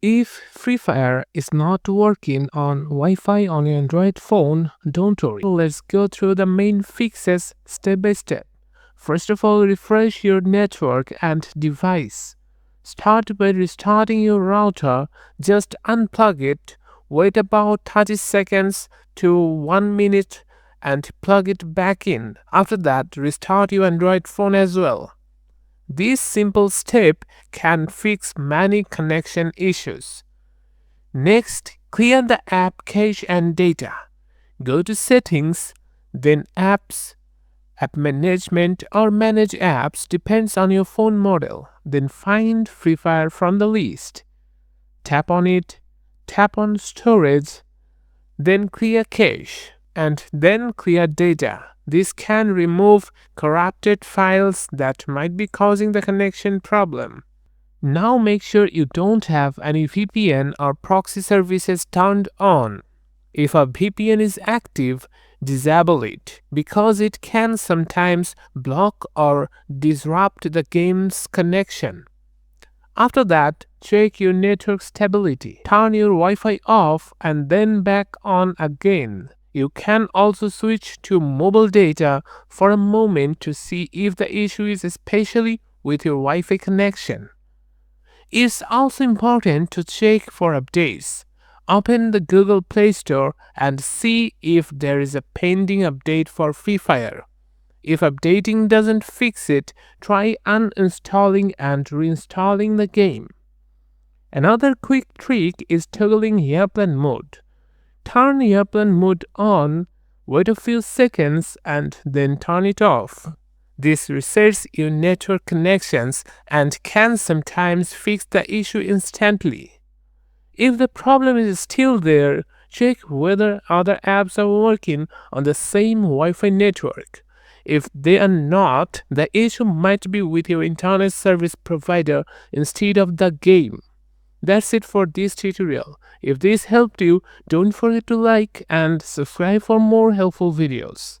If Free Fire is not working on Wi-Fi on your Android phone, don't worry. Let's go through the main fixes step by step. First of all, refresh your network and device. Start by restarting your router. Just unplug it, wait about 30 seconds to 1 minute and plug it back in. After that, restart your Android phone as well. This simple step can fix many connection issues. Next, clear the app cache and data. Go to Settings, then Apps, App Management or Manage Apps depends on your phone model. Then find Free Fire from the list. Tap on it, tap on Storage, then clear cache, and then clear data. This can remove corrupted files that might be causing the connection problem. Now make sure you don't have any VPN or proxy services turned on. If a VPN is active, disable it because it can sometimes block or disrupt the game's connection. After that, check your network stability. Turn your Wi-Fi off and then back on again. You can also switch to mobile data for a moment to see if the issue is especially with your Wi-Fi connection. It's also important to check for updates. Open the Google Play Store and see if there is a pending update for Free Fire. If updating doesn't fix it, try uninstalling and reinstalling the game. Another quick trick is toggling airplane mode. Turn airplane mode on, wait a few seconds and then turn it off. This resets your network connections and can sometimes fix the issue instantly. If the problem is still there, check whether other apps are working on the same Wi-Fi network. If they are not, the issue might be with your internet service provider instead of the game. That's it for this tutorial. If this helped you, don't forget to like and subscribe for more helpful videos.